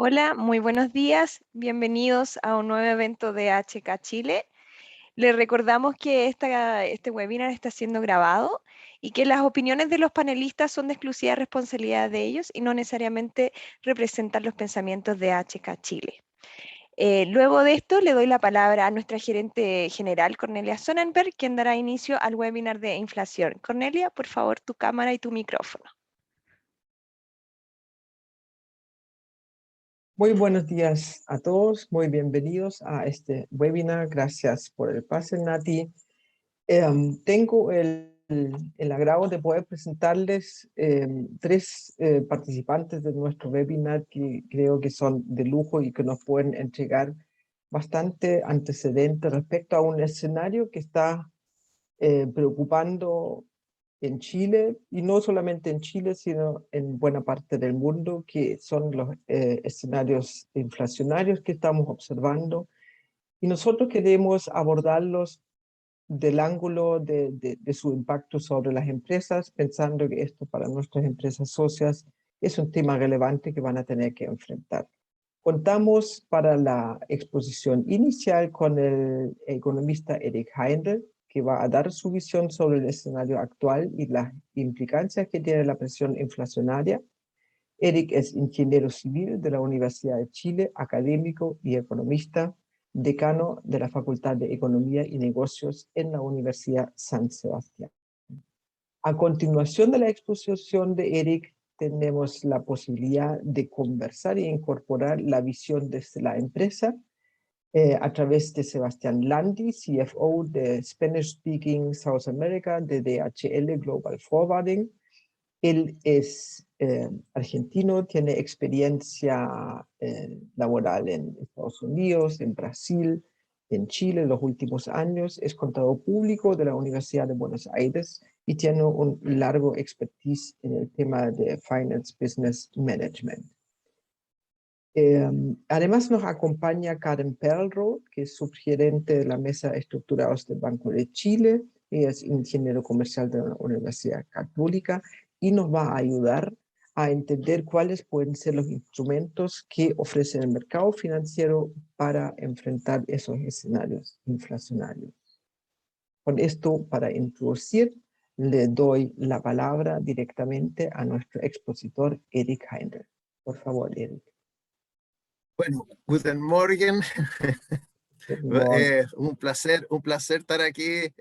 Hola, muy buenos días. Bienvenidos a un nuevo evento de HK Chile. Les recordamos que este webinar está siendo grabado y que las opiniones de los panelistas son de exclusiva responsabilidad de ellos y no necesariamente representan los pensamientos de HK Chile. Luego de esto, le doy la palabra a nuestra gerente general, Cornelia Sonnenberg, quien dará inicio al webinar de inflación. Cornelia, por favor, tu cámara y tu micrófono. Muy buenos días a todos, muy bienvenidos a este webinar. Gracias por el pase, Nati. Tengo el agrado de poder presentarles tres participantes de nuestro webinar que creo que son de lujo y que nos pueden entregar bastante antecedente respecto a un escenario que está preocupando en Chile, y no solamente en Chile, sino en buena parte del mundo, que son los escenarios inflacionarios que estamos observando. Y nosotros queremos abordarlos del ángulo de su impacto sobre las empresas, pensando que esto para nuestras empresas socias es un tema relevante que van a tener que enfrentar. Contamos para la exposición inicial con el economista Eric Heindel, que va a dar su visión sobre el escenario actual y las implicancias que tiene la presión inflacionaria. Eric es ingeniero civil de la Universidad de Chile, académico y economista, decano de la Facultad de Economía y Negocios en la Universidad San Sebastián. A continuación de la exposición de Eric, tenemos la posibilidad de conversar e incorporar la visión desde la empresa a través de Sebastián Landi, CFO de Spanish Speaking South America de DHL Global Forwarding. Él es argentino, tiene experiencia laboral en Estados Unidos, en Brasil, en Chile en los últimos años. Es contador público de la Universidad de Buenos Aires y tiene un largo expertise en el tema de Finance Business Management. Además nos acompaña Karen Perlroth, que es subgerente de la Mesa de Estructurados del Banco de Chile. Ella es ingeniero comercial de la Universidad Católica y nos va a ayudar a entender cuáles pueden ser los instrumentos que ofrece el mercado financiero para enfrentar esos escenarios inflacionarios. Con esto, para introducir, le doy la palabra directamente a nuestro expositor, Eric Heindel. Por favor, Eric. Bueno, guten Morgen. Good Un placer estar aquí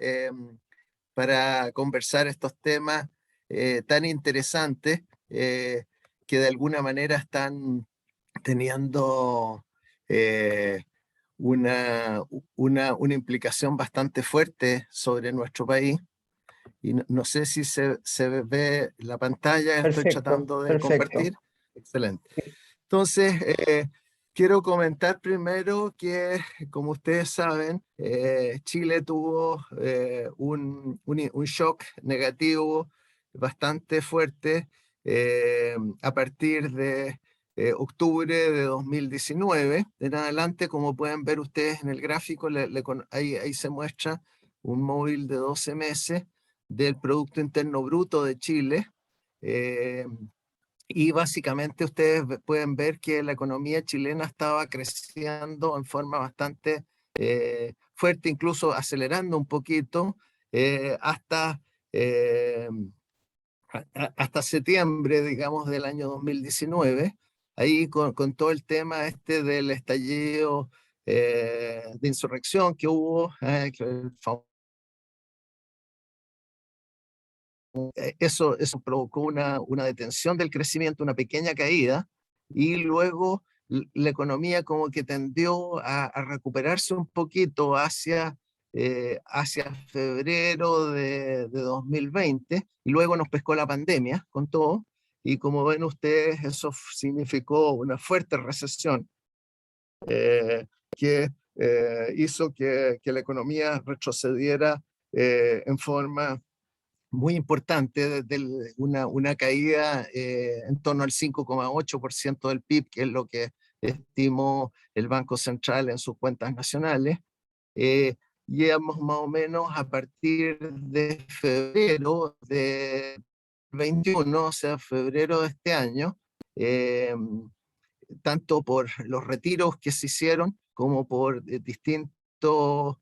para conversar estos temas tan interesantes que de alguna manera están teniendo eh, una, una implicación bastante fuerte sobre nuestro país. Y no sé si se ve la pantalla, estoy Perfecto, tratando de perfecto. compartir. Excelente. Entonces, quiero comentar primero que, como ustedes saben, Chile tuvo un shock negativo bastante fuerte a partir de octubre de 2019. En adelante, como pueden ver ustedes en el gráfico, ahí se muestra un móvil de 12 meses del Producto Interno Bruto de Chile. Y básicamente ustedes pueden ver que la economía chilena estaba creciendo en forma bastante fuerte, incluso acelerando un poquito eh, hasta septiembre, digamos, del año 2019, ahí con todo el tema este del estallido de insurrección que hubo, eso provocó una detención del crecimiento, una pequeña caída, y luego la economía como que tendió a recuperarse un poquito hacia febrero de 2020, y luego nos pescó la pandemia con todo, y como ven ustedes, eso significó una fuerte recesión que hizo que la economía retrocediera en forma muy importante, desde una caída en torno al 5,8% del PIB, que es lo que estimó el Banco Central en sus cuentas nacionales. Llegamos más o menos a partir de febrero de 21, o sea, febrero de este año, tanto por los retiros que se hicieron como por distintos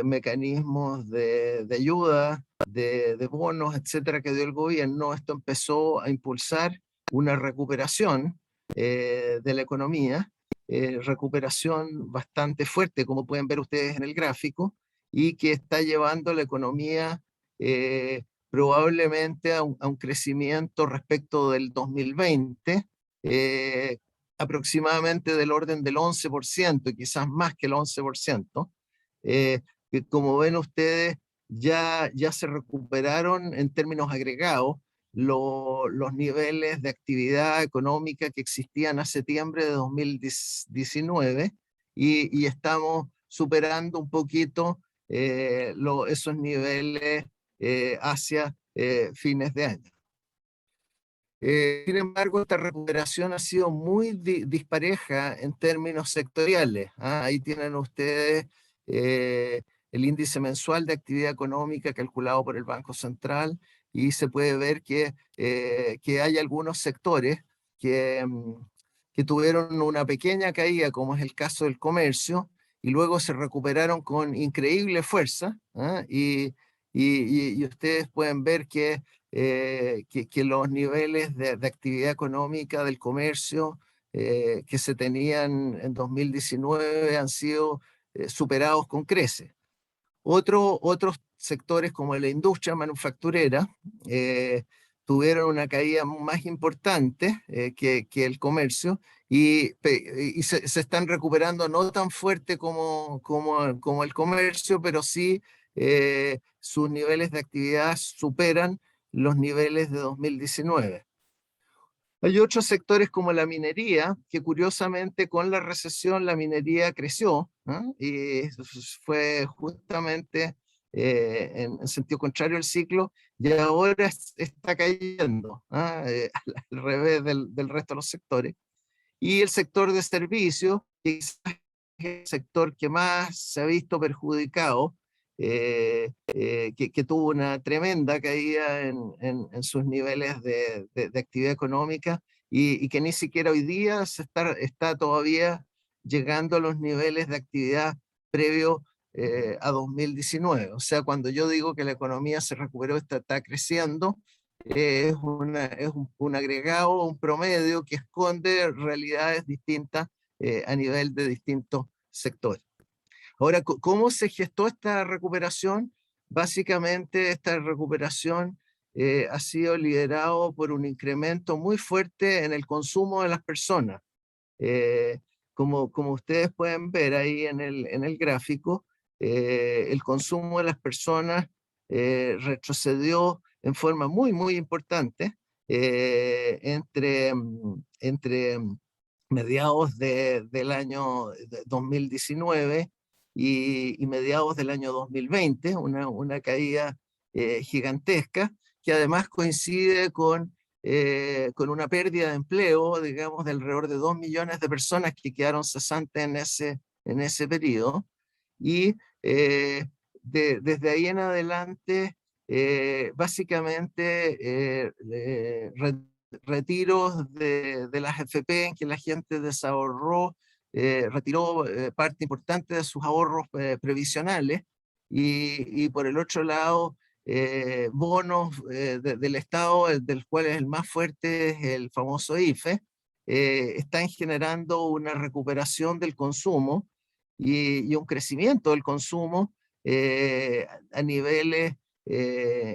mecanismos de ayuda, de bonos, etcétera, que dio el gobierno. Esto empezó a impulsar una recuperación de la economía, recuperación bastante fuerte, como pueden ver ustedes en el gráfico, y que está llevando la economía probablemente a un crecimiento respecto del 2020, aproximadamente del orden del 11%, y quizás más que el 11%, que como ven ustedes, ya se recuperaron en términos agregados los niveles de actividad económica que existían a septiembre de 2019 y estamos superando un poquito esos niveles hacia fines de año. Sin embargo, esta recuperación ha sido muy dispareja en términos sectoriales. Ahí tienen ustedes el índice mensual de actividad económica calculado por el Banco Central y se puede ver que hay algunos sectores que tuvieron una pequeña caída, como es el caso del comercio, y luego se recuperaron con increíble fuerza. Y ustedes pueden ver que los niveles de actividad económica del comercio que se tenían en 2019 han sido superados con creces. Otros sectores como la industria manufacturera tuvieron una caída más importante que el comercio y se están recuperando no tan fuerte como el comercio, pero sí sus niveles de actividad superan los niveles de 2019. Hay otros sectores como la minería, que curiosamente con la recesión la minería creció, y fue justamente en sentido contrario al ciclo, y ahora está cayendo, al revés del resto de los sectores. Y el sector de servicios, que es el sector que más se ha visto perjudicado, que tuvo una tremenda caída en sus niveles de actividad económica y que ni siquiera hoy día está todavía llegando a los niveles de actividad previo a 2019. O sea, cuando yo digo que la economía se recuperó, está creciendo, es un agregado, un promedio que esconde realidades distintas a nivel de distintos sectores. Ahora, ¿cómo se gestó esta recuperación? Básicamente, esta recuperación ha sido liderado por un incremento muy fuerte en el consumo de las personas. Como ustedes pueden ver ahí en el gráfico, el consumo de las personas retrocedió en forma muy importante entre mediados del año 2019 y mediados del año 2020, una caída gigantesca que además coincide con una pérdida de empleo, digamos, de alrededor de 2 millones de personas que quedaron cesantes en ese periodo. Y desde ahí en adelante, básicamente, retiros de las FP en que la gente desahorró, retiró parte importante de sus ahorros previsionales y por el otro lado, bonos del Estado, del cual es el más fuerte es el famoso IFE, están generando una recuperación del consumo y un crecimiento del consumo a niveles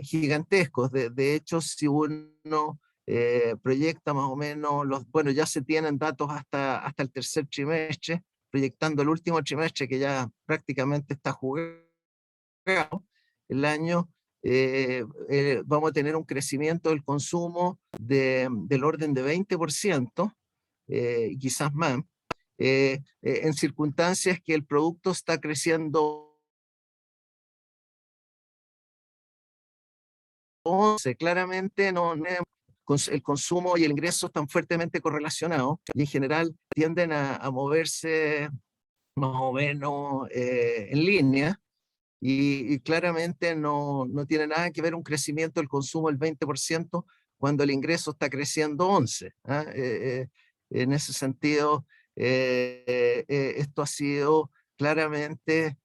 gigantescos. De hecho, si uno proyecta más o menos, bueno, ya se tienen datos hasta el tercer trimestre, proyectando el último trimestre que ya prácticamente está jugado, el año, vamos a tener un crecimiento del consumo del orden de 20%, quizás más, en circunstancias que el producto está creciendo 11, claramente el consumo y el ingreso están fuertemente correlacionados y en general tienden a moverse más o menos en línea y claramente no tiene nada que ver un crecimiento del consumo del 20% cuando el ingreso está creciendo 11%. En ese sentido, esto ha sido claramente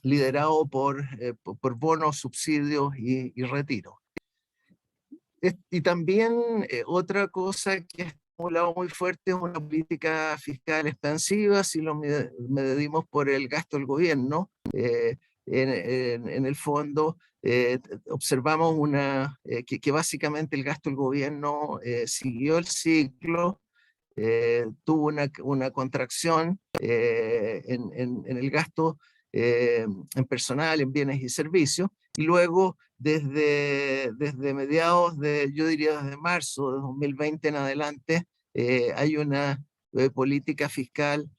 liderado por bonos, subsidios y retiros. Y también otra cosa que ha estimulado muy fuerte es una política fiscal expansiva, si lo medimos por el gasto del gobierno. En el fondo, observamos que básicamente el gasto del gobierno siguió el ciclo, tuvo una contracción en el gasto en personal, en bienes y servicios, y luego desde mediados yo diría desde marzo de 2020 en adelante, hay una política fiscal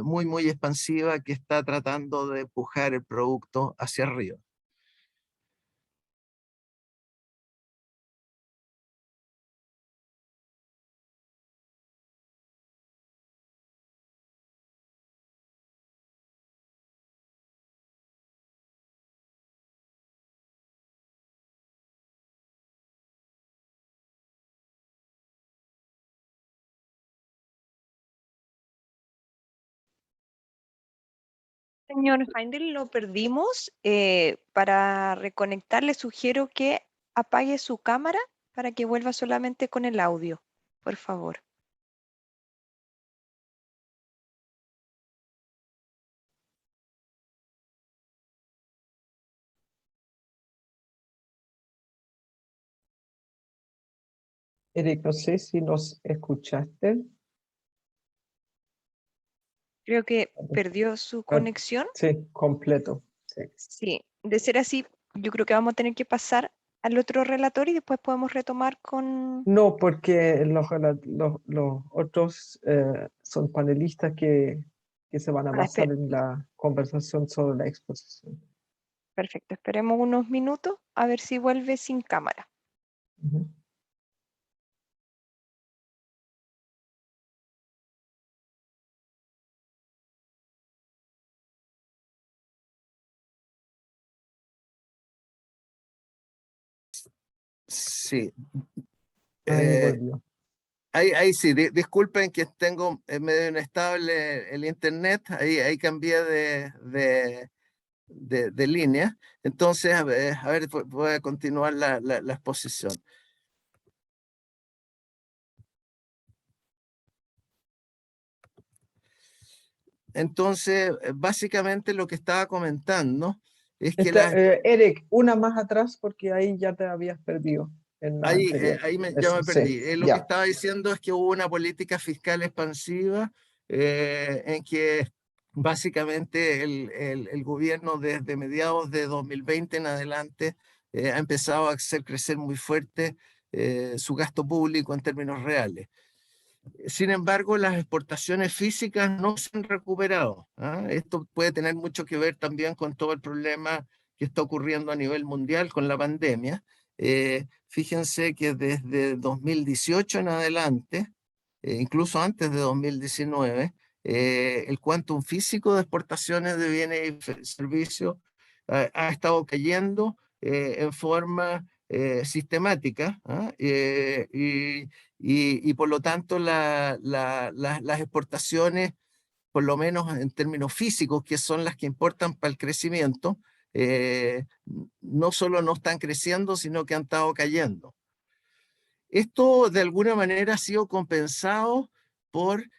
muy expansiva que está tratando de empujar el producto hacia arriba. Señor Heindel, lo perdimos. Para reconectar, le sugiero que apague su cámara para que vuelva solamente con el audio, por favor. Eric, no sé si nos escuchaste. Creo que perdió su Ah, conexión. sí, completo. Sí. Sí, de ser así, yo creo que vamos a tener que pasar al otro relator y después podemos retomar con... No, porque los otros son panelistas que se van a basar en la conversación sobre la exposición. Perfecto, esperemos unos minutos a ver si vuelve sin cámara. Ujú. Sí. Ahí Eh, volvió. Ahí sí, disculpen que tengo medio inestable el internet, ahí cambié de línea, entonces a ver, voy a continuar la exposición. Entonces, básicamente lo que estaba comentando es que Eric, una más atrás porque ahí ya te habías perdido en la anterior. ya Eso, me sí, perdí. Lo que ya. estaba diciendo es que hubo una política fiscal expansiva en que básicamente el gobierno desde mediados de 2020 en adelante ha empezado a hacer crecer muy fuerte su gasto público en términos reales. Sin embargo, las exportaciones físicas no se han recuperado. ¿Ah? Esto puede tener mucho que ver también con todo el problema que está ocurriendo a nivel mundial con la pandemia. Fíjense que desde 2018 en adelante, incluso antes de 2019, el quantum físico de exportaciones de bienes y servicios ha estado cayendo en forma sistemática. ¿Ah? Y por lo tanto las exportaciones, por lo menos en términos físicos, que son las que importan para el crecimiento, eh, no solo no están creciendo, sino que han estado cayendo. Esto de alguna manera ha sido compensado por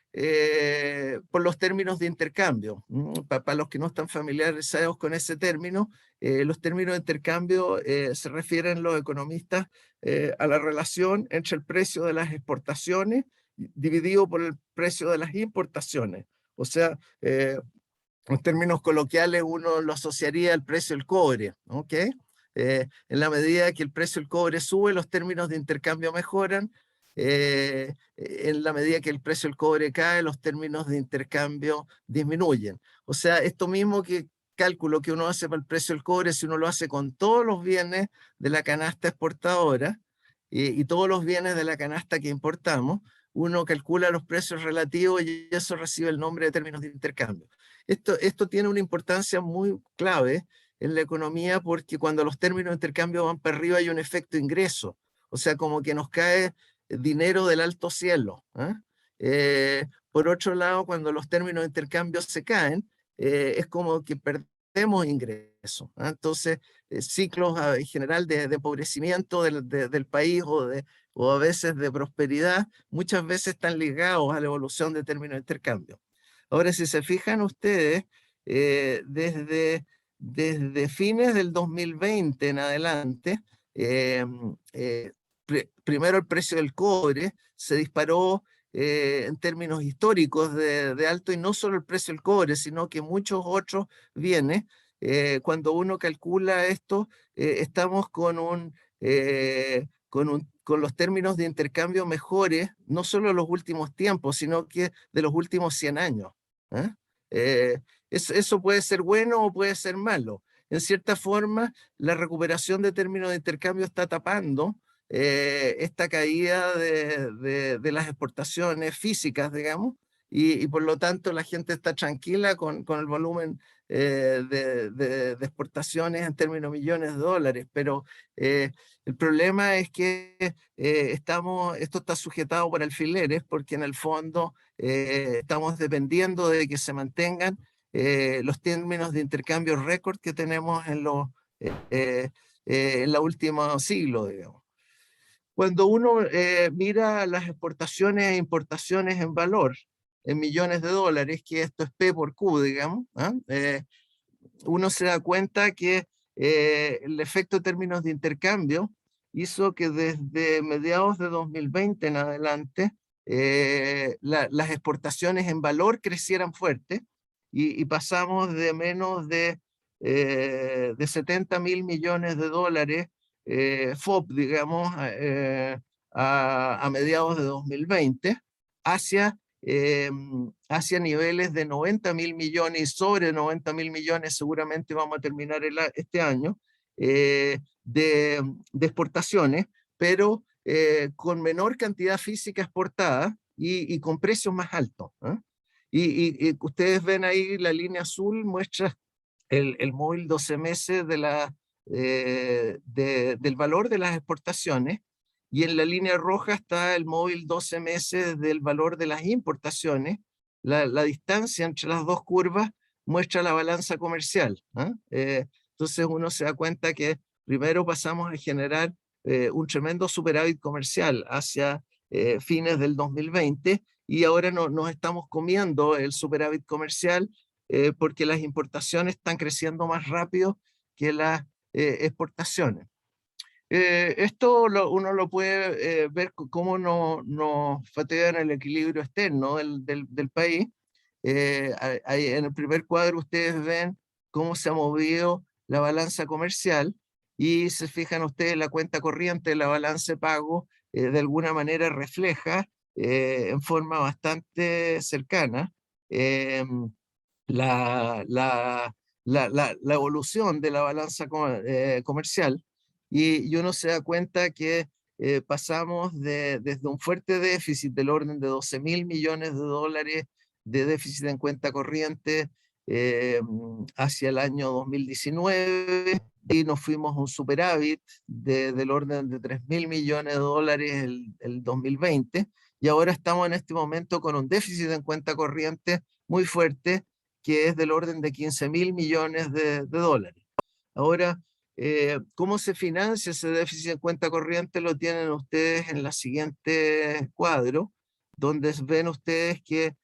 los términos de intercambio. Para los que no están familiarizados con ese término, los términos de intercambio se refieren los economistas a la relación entre el precio de las exportaciones dividido por el precio de las importaciones. O sea, en términos coloquiales uno lo asociaría al precio del cobre, ¿ok? En la medida que el precio del cobre sube, los términos de intercambio mejoran. En la medida que el precio del cobre cae, los términos de intercambio disminuyen. O sea, esto mismo que cálculo que uno hace para el precio del cobre, si uno lo hace con todos los bienes de la canasta exportadora y todos los bienes de la canasta que importamos, uno calcula los precios relativos y eso recibe el nombre de términos de intercambio. Esto tiene una importancia muy clave en la economía porque cuando los términos de intercambio van para arriba hay un efecto ingreso, o sea, como que nos cae dinero del alto cielo. ¿Eh? Por otro lado, cuando los términos de intercambio se caen, es como que perdemos ingresos, ¿ah? Entonces, ciclos en general de empobrecimiento del país o a veces de prosperidad, muchas veces están ligados a la evolución de términos de intercambio. Ahora, si se fijan ustedes, desde fines del 2020 en adelante, primero el precio del cobre se disparó en términos históricos de alto, y no solo el precio del cobre, sino que muchos otros bienes. Cuando uno calcula esto, estamos con los términos de intercambio mejores, no solo de los últimos tiempos, sino que de los últimos 100 años. ¿Eh? Eso puede ser bueno o puede ser malo. En cierta forma, la recuperación de términos de intercambio está tapando esta caída de las exportaciones físicas, digamos, y por lo tanto la gente está tranquila con el volumen de exportaciones en términos de millones de dólares, pero el problema es que esto está sujetado por alfileres, porque en el fondo estamos dependiendo de que se mantengan los términos de intercambio récord que tenemos en la última siglo, digamos. Cuando uno mira las exportaciones e importaciones en valor, en millones de dólares, que esto es P por Q, digamos, ¿ah? Uno se da cuenta que el efecto en términos de intercambio hizo que desde mediados de 2020 en adelante las exportaciones en valor crecieran fuerte, y pasamos de menos de 70.000 millones de dólares FOB, digamos, a mediados de 2020, hacia hacia niveles de 90.000 millones y sobre 90.000 millones, seguramente vamos a terminar este año, de exportaciones, pero con menor cantidad física exportada y con precios más altos, ¿eh? Y ustedes ven ahí la línea azul muestra el móvil 12 meses del valor de las exportaciones, y en la línea roja está el móvil 12 meses del valor de las importaciones. La distancia entre las dos curvas muestra la balanza comercial, ¿eh? Entonces uno se da cuenta que primero pasamos a generar un tremendo superávit comercial hacia fines del 2020, y ahora nos estamos comiendo el superávit comercial porque las importaciones están creciendo más rápido que las exportaciones. Esto uno lo puede ver cómo nos fatiga en el equilibrio externo del país. Ahí en el primer cuadro ustedes ven cómo se ha movido la balanza comercial, y se fijan ustedes la cuenta corriente, la balanza de pago, de alguna manera refleja en forma bastante cercana la, la, la evolución de la balanza comercial, y uno se da cuenta que pasamos desde un fuerte déficit del orden de 12.000 millones de dólares de déficit en cuenta corriente hacia el año 2019, y nos fuimos a un superávit del orden de 3.000 millones de dólares el 2020, y ahora estamos en este momento con un déficit en cuenta corriente muy fuerte, que es del orden de 15.000 millones de dólares. Ahora, ¿cómo se financia ese déficit en cuenta corriente? Lo tienen ustedes en la siguiente cuadro, donde ven ustedes que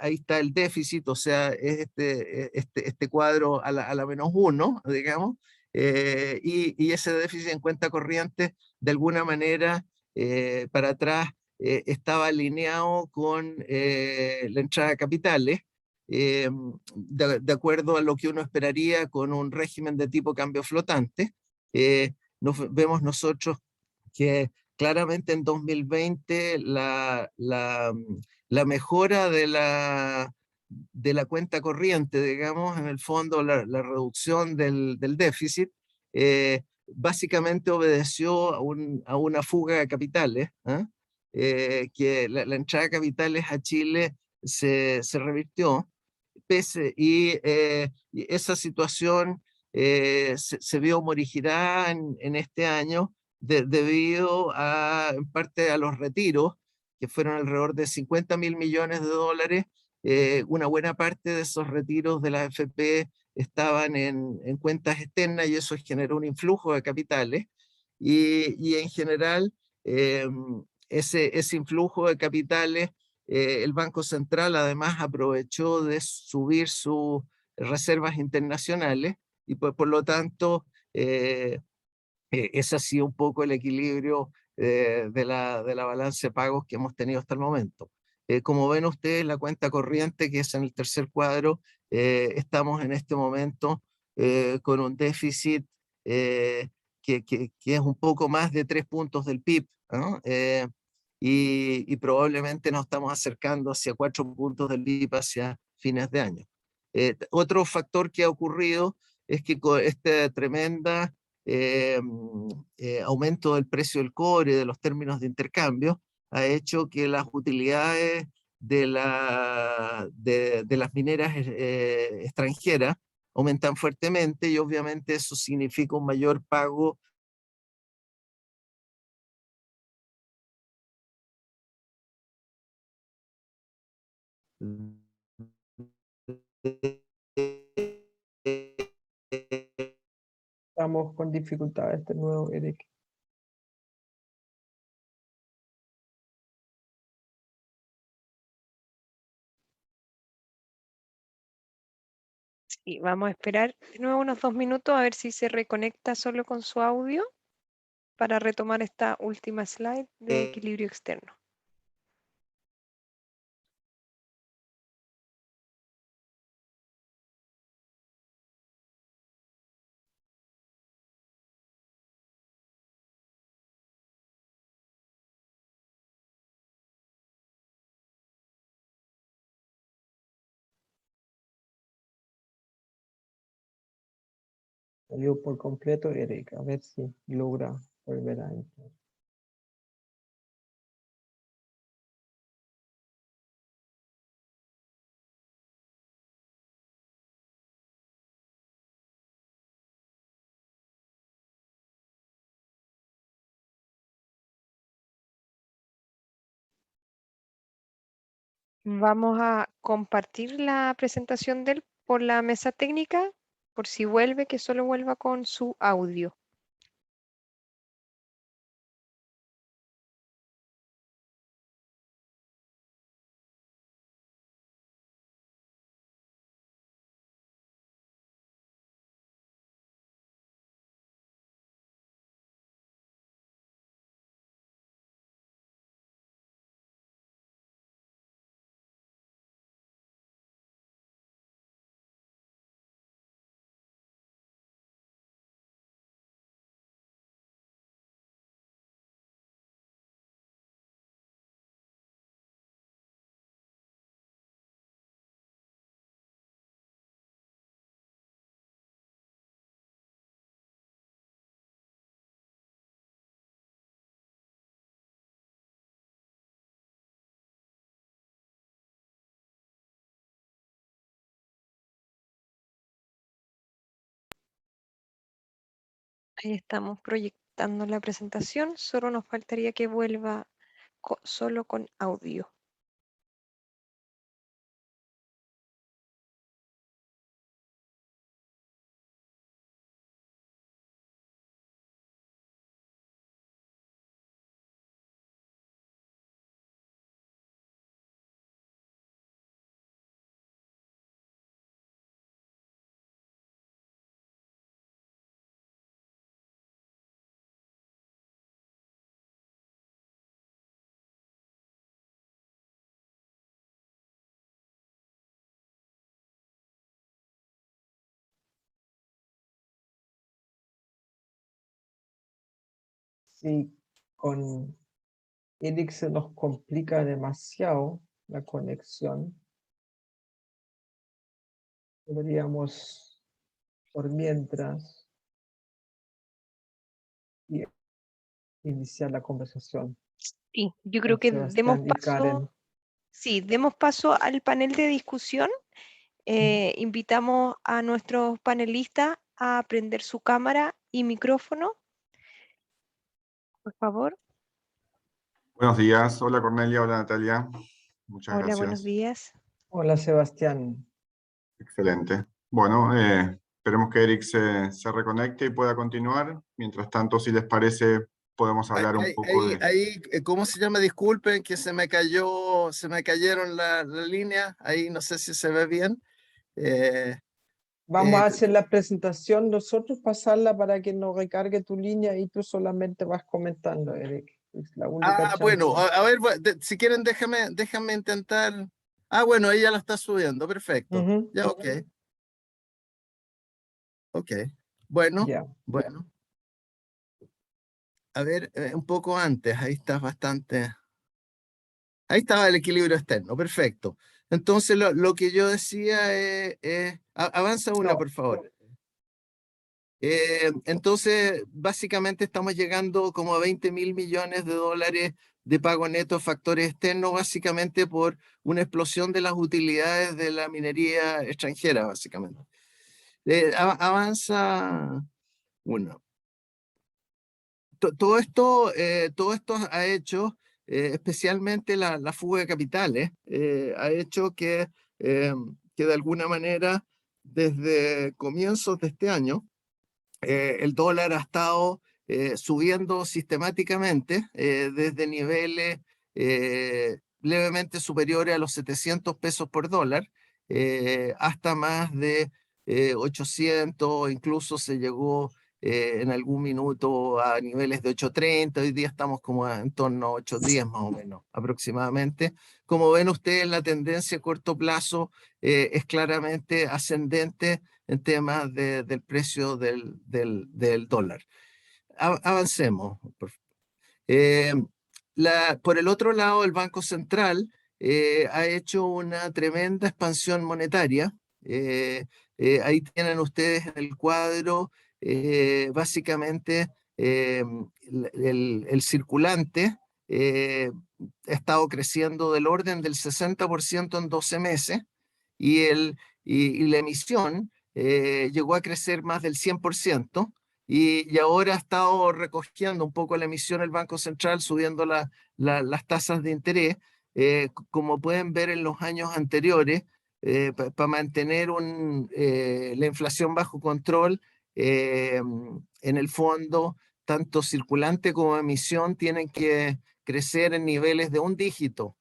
ahí está el déficit, o sea, es este cuadro a la menos 1, digamos, y ese déficit en cuenta corriente, de alguna manera, para atrás, estaba alineado con la entrada de capitales, de acuerdo a lo que uno esperaría con un régimen de tipo cambio flotante. Vemos nosotros que claramente en 2020 la mejora de la cuenta corriente, digamos, en el fondo la reducción del déficit, básicamente obedeció a una fuga de capitales, que la entrada de capitales a Chile se revirtió, y esa situación se vio morigirada en este año debido en parte a los retiros que fueron alrededor de 50.000 millones de dólares. Una buena parte de esos retiros de la AFP estaban en cuentas externas y eso generó un influjo de capitales. Y en general, ese influjo de capitales, el Banco Central además aprovechó de subir sus reservas internacionales y pues, por lo tanto, ese ha sido un poco el equilibrio de la balanza de pagos que hemos tenido hasta el momento. Como ven ustedes, la cuenta corriente, que es en el tercer cuadro, estamos en este momento con un déficit que es un poco más de 3 puntos del PIB, ¿no? Y probablemente nos estamos acercando hacia 4 puntos del PIB hacia fines de año. Otro factor que ha ocurrido es que con esta tremenda aumento del precio del cobre, de los términos de intercambio, ha hecho que las utilidades de las mineras extranjeras aumentan fuertemente y obviamente eso significa un mayor pago Estamos con dificultades de nuevo, Eric. Y vamos a esperar de nuevo unos 2 minutos a ver si se reconecta solo con su audio para retomar esta última slide de equilibrio externo. Salió por completo, Eric. A ver si logra volver a entrar. Vamos a compartir la presentación de él por la mesa técnica, por si vuelve, que solo vuelva con su audio. Ahí estamos proyectando la presentación, solo nos faltaría que vuelva solo con audio. Sí, con Eric se nos complica demasiado la conexión. Deberíamos, por mientras, iniciar la conversación Sí, yo creo con que demos Sebastián y paso, Karen. sí, demos paso al panel de discusión. Invitamos a nuestros panelistas a prender su cámara y micrófono, por favor. Buenos días, hola Cornelia, hola Natalia, muchas Hola, buenos gracias. días. Hola, Sebastián. Excelente. Bueno, esperemos que Eric se reconecte y pueda continuar. Mientras tanto, si les parece, podemos hablar un poco de... ¿Cómo se llama? Disculpen que se me cayeron la línea. Ahí no sé si se ve bien. Eh, Vamos eh, a hacer la presentación, nosotros pasarla para que no recargue tu línea y tú solamente vas comentando, Eric. Es la única chance. bueno, a ver, si quieren, déjame intentar. Bueno, ella la está subiendo, perfecto. Ujú, Ya, ok, ok. Bueno, ya. bueno. A ver, un poco antes, ahí está bastante. Ahí estaba el equilibrio externo, perfecto. Entonces, lo que yo decía es, avanza una, No, por favor. Entonces, básicamente estamos llegando como a 20.000 millones de dólares de pago neto a factores externos, básicamente por una explosión de las utilidades de la minería extranjera, básicamente. Avanza uno. Todo esto ha hecho, especialmente la fuga de capitales, ha hecho eh, que de alguna manera, desde comienzos de este año, el dólar ha estado subiendo sistemáticamente desde niveles levemente superiores a los 700 pesos por dólar hasta más de 800, incluso se llegó en algún minuto a niveles de 830, hoy día estamos como en torno a 810 más o menos aproximadamente. Como ven ustedes, la tendencia a corto plazo es claramente ascendente en temas del precio del dólar. Avancemos. Eh, por el otro lado, el Banco Central ha hecho una tremenda expansión monetaria. Ahí tienen ustedes en el cuadro básicamente el circulante ha estado creciendo del orden del 60% en 12 meses y, y la emisión llegó a crecer más del 100%. Y ahora ha estado recogiendo un poco la emisión el Banco Central, subiendo las tasas de interés. Como pueden ver en los años anteriores, para mantener la inflación bajo control, en el fondo, tanto circulante como emisión tienen que crecer en niveles de un dígito.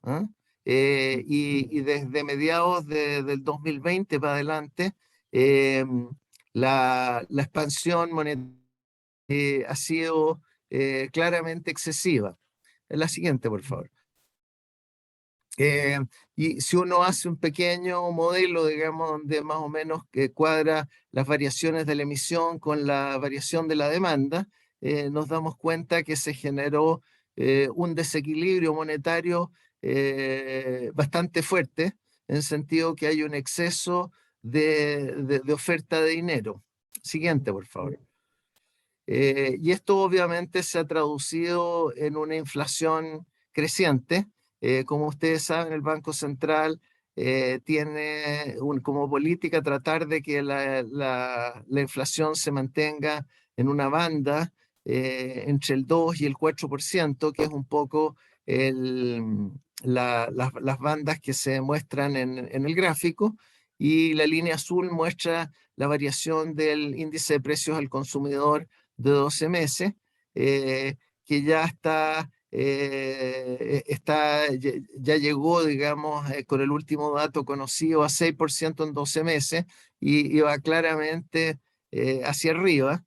Y desde mediados del 2020 para adelante, la expansión monetaria ha sido claramente excesiva. La siguiente, por favor. Y si uno hace un pequeño modelo, digamos, donde más o menos cuadra las variaciones de la emisión con la variación de la demanda, nos damos cuenta que se generó un desequilibrio monetario bastante fuerte, en el sentido que hay un exceso de oferta de dinero. Siguiente, por favor. Y esto obviamente se ha traducido en una inflación creciente. Como ustedes saben, el Banco Central tiene como política tratar de que la inflación se mantenga en una banda entre el 2 y el 4%, que es un poco las bandas que se muestran en el gráfico, y la línea azul muestra la variación del índice de precios al consumidor de 12 meses, que ya ya llegó, digamos, con el último dato conocido a 6% en 12 meses y va claramente hacia arriba.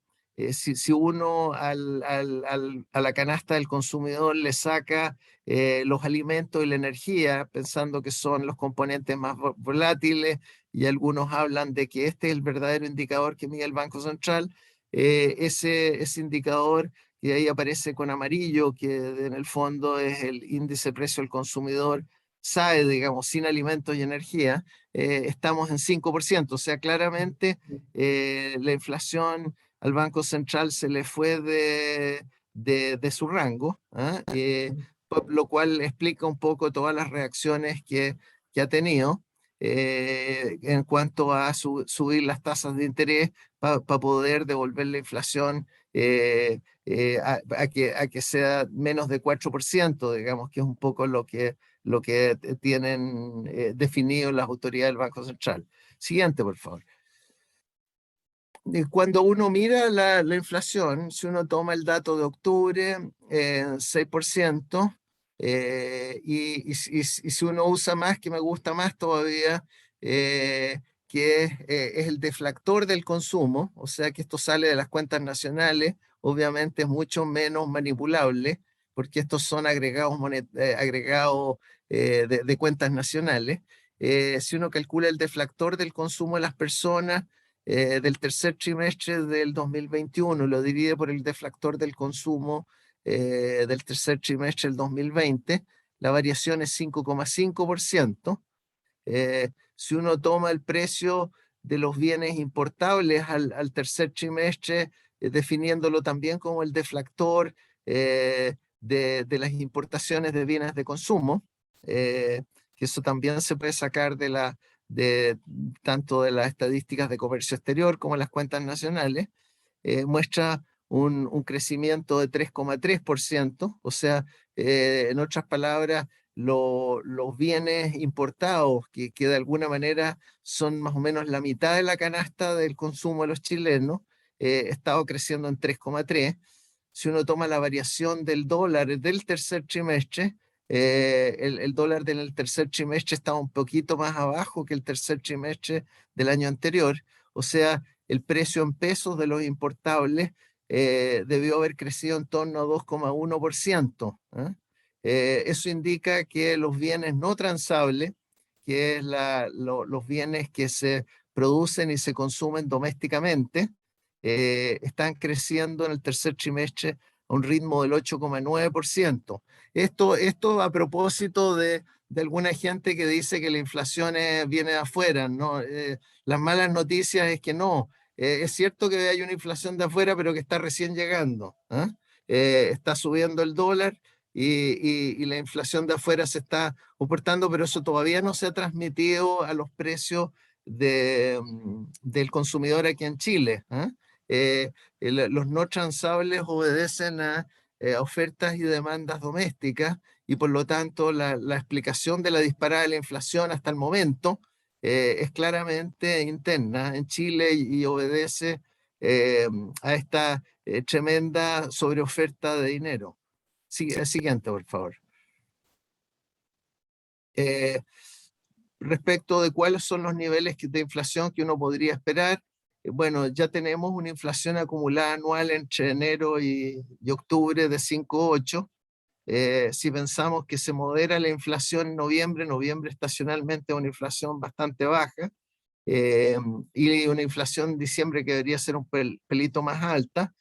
Si uno a la canasta del consumidor le saca los alimentos y la energía, pensando que son los componentes más volátiles, y algunos hablan de que este es el verdadero indicador que mide el Banco Central, ese indicador que ahí aparece con amarillo, que en el fondo es el índice precio al consumidor, SAE, digamos, sin alimentos y energía, estamos en 5%. O sea, claramente la inflación al Banco Central se le fue de su rango, lo cual explica un poco todas las reacciones que ha tenido en cuanto a subir las tasas de interés poder devolver la inflación a que sea menos de 4%, digamos, que es un poco lo que tienen definido las autoridades del Banco Central. Siguiente, por favor. Cuando uno mira la inflación, si uno toma el dato de octubre, 6%, y si uno usa más, que me gusta más todavía, que es el deflactor del consumo, o sea que esto sale de las cuentas nacionales, obviamente es mucho menos manipulable, porque estos son agregados, de cuentas nacionales. Si uno calcula el deflactor del consumo de las personas, del tercer trimestre del 2021, lo divide por el deflactor del consumo del tercer trimestre del 2020, la variación es 5,5%. Si uno toma el precio de los bienes importables al tercer trimestre, definiéndolo también como el deflactor de las importaciones de bienes de consumo, que eso también se puede sacar tanto de las estadísticas de comercio exterior como las cuentas nacionales, muestra un crecimiento de 3,3%, o sea, en otras palabras, los bienes importados, que de alguna manera son más o menos la mitad de la canasta del consumo de los chilenos, estado creciendo en 3,3%. Si uno toma la variación del dólar del tercer trimestre, el dólar del tercer trimestre estaba un poquito más abajo que el tercer trimestre del año anterior, o sea, el precio en pesos de los importables debió haber crecido en torno a 2,1%. Eso indica que los bienes no transables, que es los bienes que se producen y se consumen domésticamente, están creciendo en el tercer trimestre a un ritmo del 8,9%. Esto a propósito de alguna gente que dice que la inflación viene de afuera, ¿no? Las malas noticias es que no. Es cierto que hay una inflación de afuera, pero que está recién llegando. Está subiendo el dólar y la inflación de afuera se está comportando, pero eso todavía no se ha transmitido a los precios del consumidor aquí en Chile. Los no transables obedecen a ofertas y demandas domésticas y por lo tanto la explicación de la disparada de la inflación hasta el momento es claramente interna en Chile y obedece a esta tremenda sobreoferta de dinero. Siguiente, por favor. Respecto de cuáles son los niveles de inflación que uno podría esperar, bueno, ya tenemos una inflación acumulada anual entre enero y octubre de 5,8%. Si pensamos que se modera la inflación en noviembre estacionalmente es una inflación bastante baja, y una inflación en diciembre que debería ser un pelito más alta,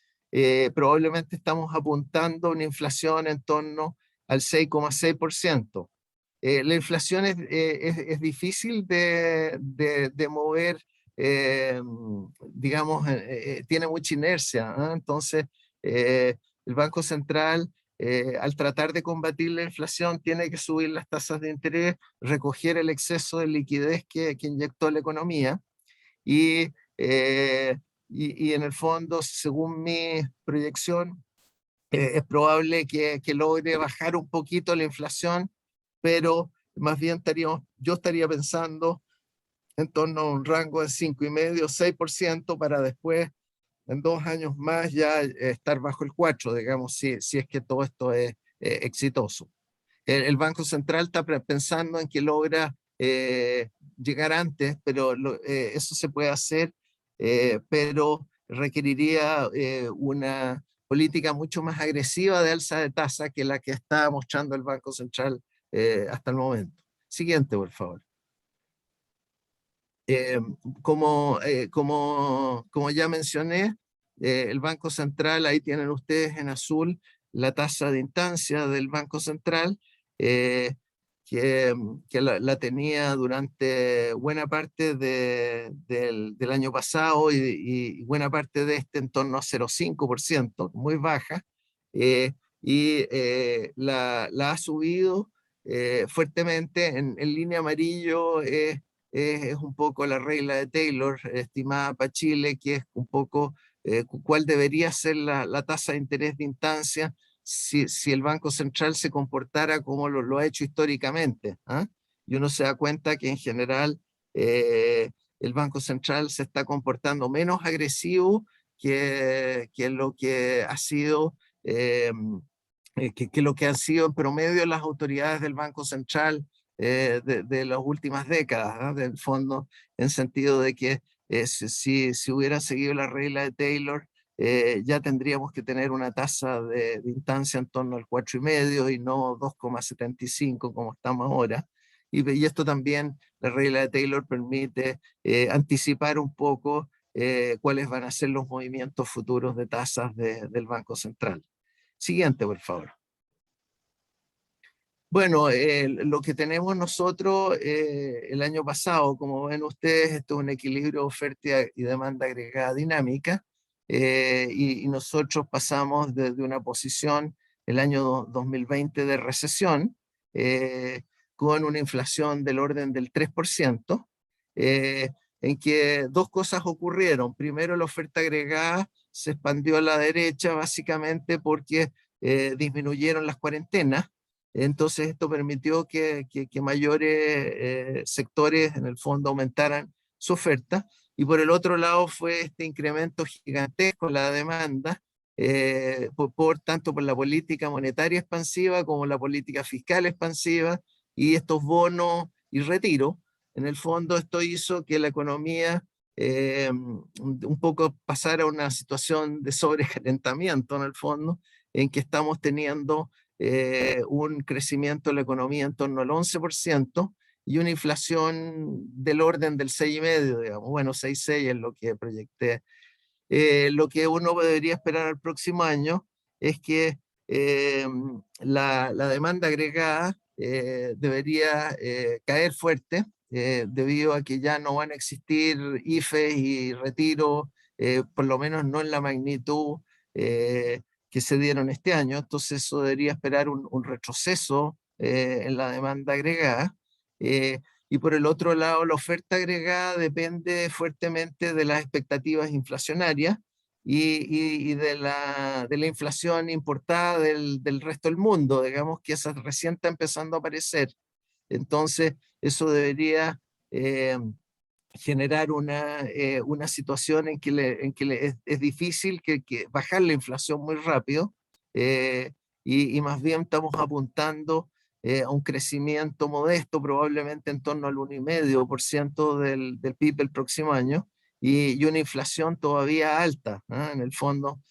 probablemente estamos apuntando a una inflación en torno al 6,6%. La inflación es difícil de mover, digamos, tiene mucha inercia, ¿eh? Entonces, el Banco Central, al tratar de combatir la inflación, tiene que subir las tasas de interés, recoger el exceso de liquidez que inyectó la economía y, y en el fondo, según mi proyección, es probable que logre bajar un poquito la inflación, pero más bien yo estaría pensando en torno a un rango de 5,5-6% para después, en 2 años más, ya estar bajo el 4%, digamos, si es que todo esto es exitoso. El Banco Central está pensando en que logra llegar antes, pero eso se puede hacer, pero requeriría una política mucho más agresiva de alza de tasa que la que está mostrando el Banco Central hasta el momento. Siguiente, por favor. Como ya mencioné, el Banco Central, ahí tienen ustedes en azul la tasa de instancia del Banco Central, que la tenía durante buena parte del año pasado y buena parte de este en torno a 0,5%, muy baja, la ha subido fuertemente. En línea amarillo es un poco la regla de Taylor estimada para Chile, que es un poco cuál debería ser la tasa de interés de instancia si el Banco Central se comportara como lo ha hecho históricamente. ¿Ah? Y uno se da cuenta que en general el Banco Central se está comportando menos agresivo que lo que ha sido que lo que han sido en promedio las autoridades del Banco Central de las últimas décadas, ¿no? Del fondo, en sentido de que si hubiera seguido la regla de Taylor, ya tendríamos que tener una tasa de instancia en torno al 4,5 y no 2,75 como estamos ahora. Y esto también, la regla de Taylor permite anticipar un poco cuáles van a ser los movimientos futuros de tasas del Banco Central. Siguiente, por favor. Bueno, lo que tenemos nosotros el año pasado, como ven ustedes, esto es un equilibrio de oferta y demanda agregada dinámica, y nosotros pasamos desde una posición el año 2020 de recesión, con una inflación del orden del 3%, en que dos cosas ocurrieron. Primero, la oferta agregada se expandió a la derecha básicamente porque disminuyeron las cuarentenas. Entonces esto permitió que mayores sectores en el fondo aumentaran su oferta, y por el otro lado fue este incremento gigantesco en la demanda, tanto por la política monetaria expansiva como la política fiscal expansiva y estos bonos y retiro. En el fondo esto hizo que la economía un poco pasara a una situación de sobrecalentamiento en el fondo, en que estamos teniendo un crecimiento de la economía en torno al 11% y una inflación del orden del 6,5, digamos. Bueno, 6,6 es lo que proyecté. Lo que uno debería esperar al próximo año es que la demanda agregada debería caer fuerte, debido a que ya no van a existir IFES y retiro, por lo menos no en la magnitud que se dieron este año. Entonces eso debería esperar un retroceso en la demanda agregada. Y por el otro lado, la oferta agregada depende fuertemente de las expectativas inflacionarias y de la inflación importada del resto del mundo, digamos que esa recién está empezando a aparecer. Entonces, eso debería generar una situación en que es difícil que bajar la inflación muy rápido, eh, y más bien estamos apuntando a un crecimiento modesto, probablemente en torno al 1,5% del PIB el próximo año, y una inflación todavía alta, ¿ah? En el fondo,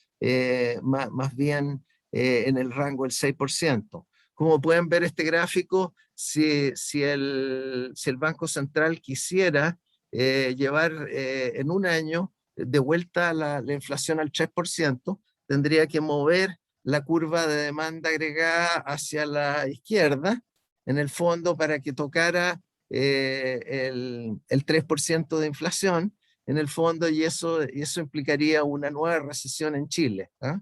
más bien en el rango del 6%. Como pueden ver este gráfico, si el Banco Central quisiera llevar en un año de vuelta la inflación al 3%, tendría que mover la curva de demanda agregada hacia la izquierda, en el fondo, para que tocara el 3% de inflación, en el fondo, y eso implicaría una nueva recesión en Chile. ¿Ah?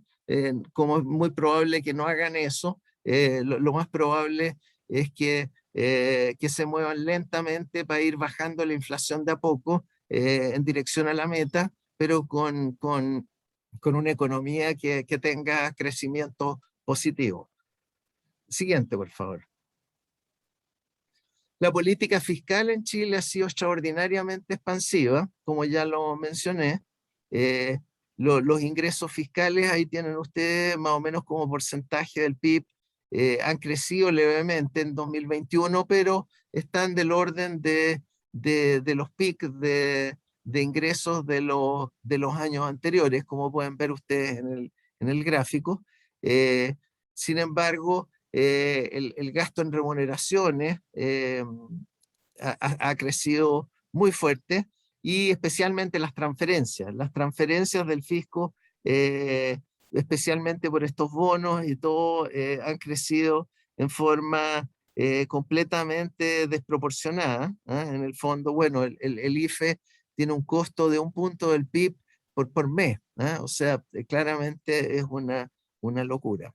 Como es muy probable que no hagan eso, lo más probable es que se muevan lentamente para ir bajando la inflación de a poco en dirección a la meta, pero con una economía que tenga crecimiento positivo. Siguiente, por favor. La política fiscal en Chile ha sido extraordinariamente expansiva, como ya lo mencioné. Los ingresos fiscales, ahí tienen ustedes más o menos como porcentaje del PIB, han crecido levemente en 2021, pero están del orden de los picos de ingresos de los años anteriores, como pueden ver ustedes en el gráfico. Sin embargo, el gasto en remuneraciones ha crecido muy fuerte, y especialmente las transferencias. Las transferencias del fisco, especialmente por estos bonos y todo, han crecido en forma completamente desproporcionada. ¿Ah? En el fondo, bueno, el IFE tiene un costo de 1 punto del PIB por mes. ¿Ah? O sea, claramente es una locura.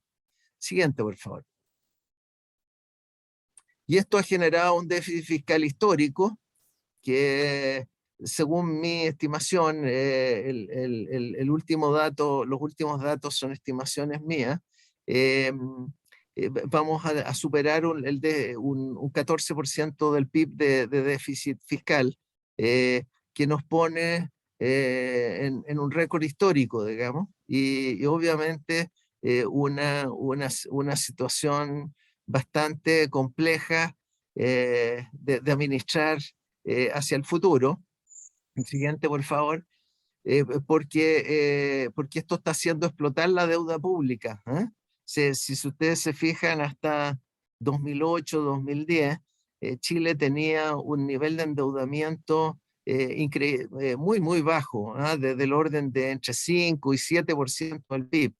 Siguiente, por favor. Y esto ha generado un déficit fiscal histórico, que según mi estimación, el último dato, los últimos datos son estimaciones mías, vamos a superar un 14% del PIB de déficit fiscal, que nos pone en un récord histórico, digamos, y obviamente una situación bastante compleja de administrar hacia el futuro. El siguiente, por favor. Porque esto está haciendo explotar la deuda pública. Si ustedes se fijan, hasta 2008, 2010, Chile tenía un nivel de endeudamiento muy, muy bajo, del orden de entre 5 y 7% del PIB.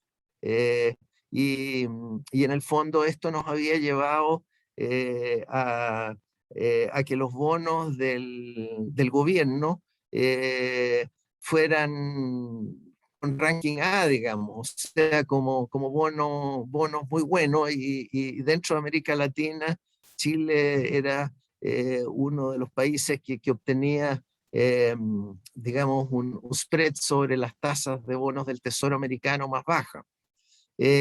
Y en el fondo esto nos había llevado a que los bonos del gobierno fueran con ranking A, digamos, o sea, como bonos muy buenos, y dentro de América Latina, Chile era uno de los países que obtenía, digamos, un spread sobre las tasas de bonos del Tesoro americano más baja.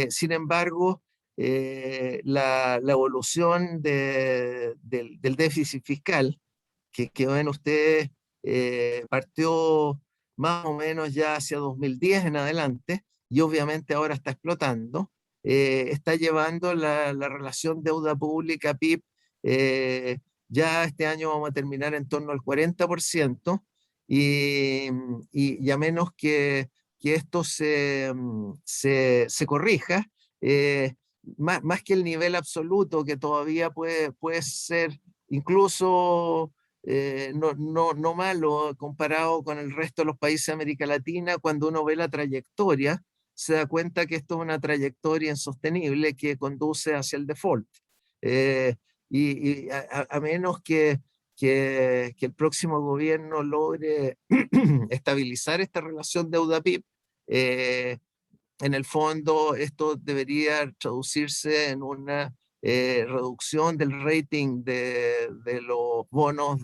Sin embargo, la evolución del déficit fiscal que ven ustedes partió más o menos ya hacia 2010 en adelante, y obviamente ahora está explotando, está llevando la relación deuda pública PIB, ya este año vamos a terminar en torno al 40%, y a menos que esto se corrija, más que el nivel absoluto, que todavía puede ser incluso no malo comparado con el resto de los países de América Latina. Cuando uno ve la trayectoria, se da cuenta que esto es una trayectoria insostenible que conduce hacia el default. Y a menos que el próximo gobierno logre estabilizar esta relación deuda-PIB, en el fondo esto debería traducirse en una reducción del rating de los bonos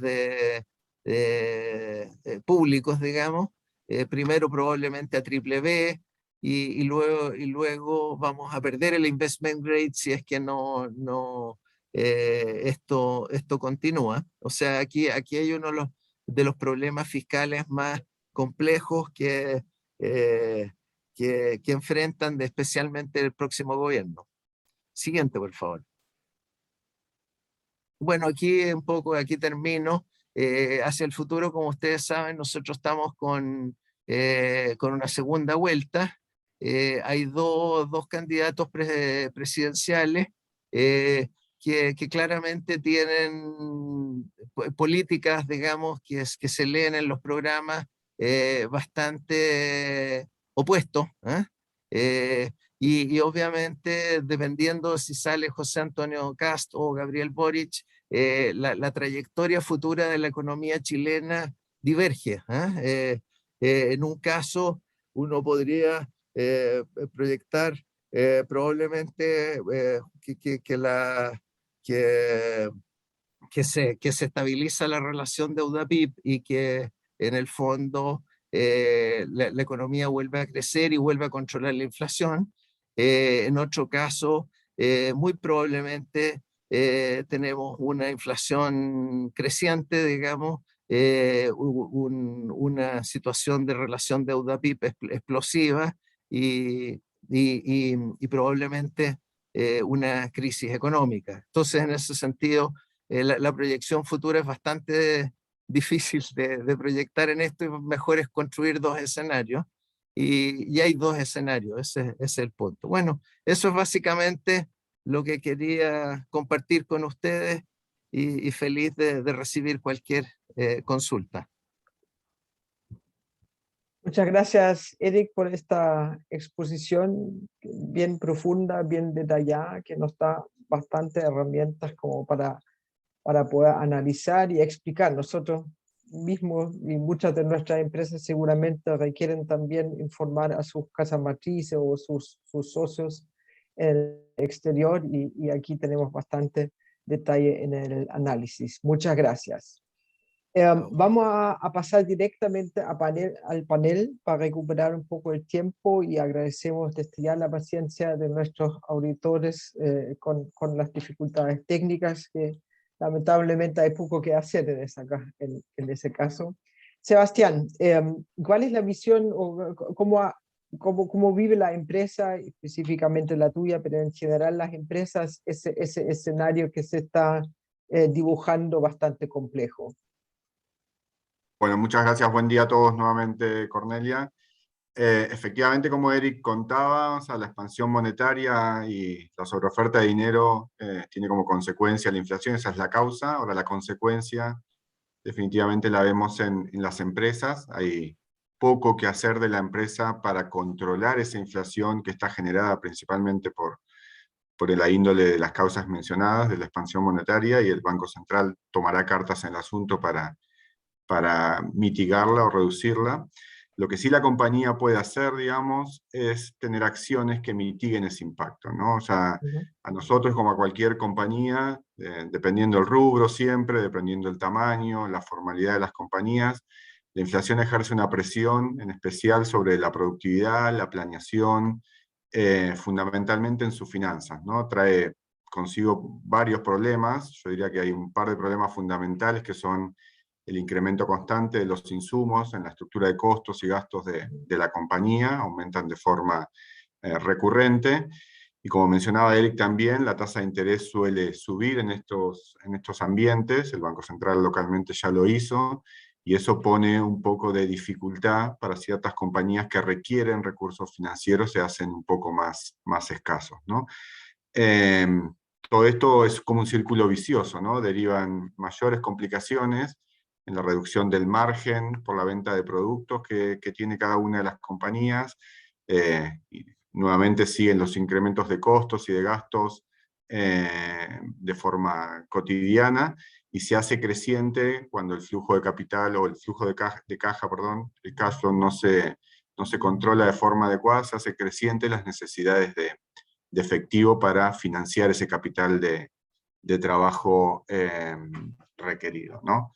públicos, digamos, primero probablemente a triple B, y luego vamos a perder el investment grade si es que esto continúa. O sea, aquí hay uno de los problemas fiscales más complejos que enfrentan especialmente el próximo gobierno. Siguiente, por favor. Bueno, aquí termino. Hacia el futuro, como ustedes saben, nosotros estamos con una segunda vuelta. Hay dos candidatos presidenciales que claramente tienen políticas, digamos, que se leen en los programas bastante opuestos. Y obviamente, dependiendo si sale José Antonio Kast o Gabriel Boric, la trayectoria futura de la economía chilena diverge. En un caso, uno podría proyectar probablemente que se estabiliza la relación deuda-PIB, y que en el fondo la economía vuelve a crecer y vuelve a controlar la inflación. En otro caso, muy probablemente tenemos una inflación creciente, digamos, una situación de relación deuda-PIB explosiva, y probablemente una crisis económica. Entonces, en ese sentido, la proyección futura es bastante difícil de proyectar en esto, y mejor es construir dos escenarios, y hay dos escenarios, ese es el punto. Bueno, eso es básicamente lo que quería compartir con ustedes, y feliz de recibir cualquier consulta. Muchas gracias, Eric, por esta exposición bien profunda, bien detallada, que nos da bastantes herramientas como para poder analizar y explicar. Nosotros mismos y muchas de nuestras empresas seguramente requieren también informar a sus casas matrices o sus socios en el exterior, y aquí tenemos bastante detalle en el análisis. Muchas gracias. Vamos a pasar directamente al panel para recuperar un poco el tiempo y agradecemos desde ya la paciencia de nuestros auditores con las dificultades técnicas que lamentablemente hay poco que hacer en ese caso. Sebastián, ¿cuál es la visión o cómo vive la empresa, específicamente la tuya, pero en general las empresas, ese escenario que se está dibujando bastante complejo? Bueno, muchas gracias. Buen día a todos nuevamente, Cornelia. Efectivamente, como Eric contaba, o sea, la expansión monetaria y la sobreoferta de dinero tiene como consecuencia la inflación, esa es la causa. Ahora la consecuencia definitivamente la vemos en las empresas. Hay poco que hacer de la empresa para controlar esa inflación que está generada principalmente por la índole de las causas mencionadas, de la expansión monetaria, y el Banco Central tomará cartas en el asunto para mitigarla o reducirla. Lo que sí la compañía puede hacer, digamos, es tener acciones que mitiguen ese impacto, ¿no? O sea, a nosotros como a cualquier compañía, dependiendo del rubro siempre, dependiendo del tamaño, la formalidad de las compañías, la inflación ejerce una presión en especial sobre la productividad, la planeación, fundamentalmente en sus finanzas, ¿no? Trae consigo varios problemas. Yo diría que hay un par de problemas fundamentales que son el incremento constante de los insumos en la estructura de costos y gastos de la compañía, aumentan de forma recurrente, y como mencionaba Eric también, la tasa de interés suele subir en estos ambientes, el Banco Central localmente ya lo hizo, y eso pone un poco de dificultad para ciertas compañías que requieren recursos financieros, se hacen un poco más escasos, ¿no? Todo esto es como un círculo vicioso, ¿no? Derivan mayores complicaciones en la reducción del margen por la venta de productos que tiene cada una de las compañías. Y nuevamente siguen los incrementos de costos y de gastos de forma cotidiana, y se hace creciente cuando el flujo de capital o el flujo de caja, perdón, el cash flow no se controla de forma adecuada, se hace creciente las necesidades de efectivo para financiar ese capital de trabajo requerido, ¿no?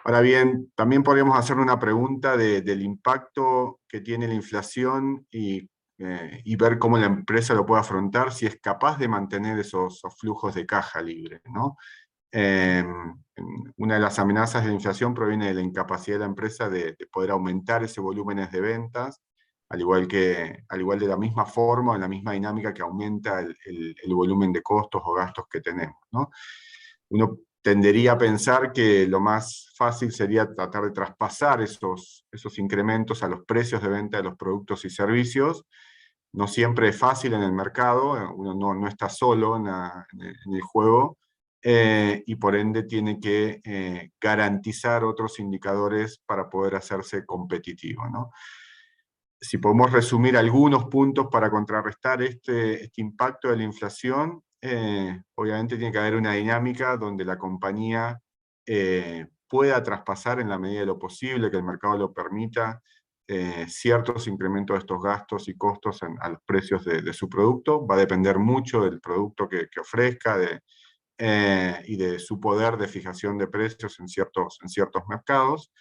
Ahora bien, también podríamos hacer una pregunta del impacto que tiene la inflación y ver cómo la empresa lo puede afrontar, si es capaz de mantener esos flujos de caja libre, ¿no? Una de las amenazas de la inflación proviene de la incapacidad de la empresa de poder aumentar ese volúmenes de ventas, al igual de la misma forma o en la misma dinámica que aumenta el volumen de costos o gastos que tenemos, ¿no? Uno tendería a pensar que lo más fácil sería tratar de traspasar esos incrementos a los precios de venta de los productos y servicios. No siempre es fácil en el mercado, uno no está solo en el juego, y por ende tiene que garantizar otros indicadores para poder hacerse competitivo, ¿no? Si podemos resumir algunos puntos para contrarrestar este impacto de la inflación, obviamente tiene que haber una dinámica donde la compañía pueda traspasar en la medida de lo posible, que el mercado lo permita, ciertos incrementos de estos gastos y costos a los precios de su producto. Va a depender mucho del producto que ofrezca y de su poder de fijación de precios en ciertos mercados.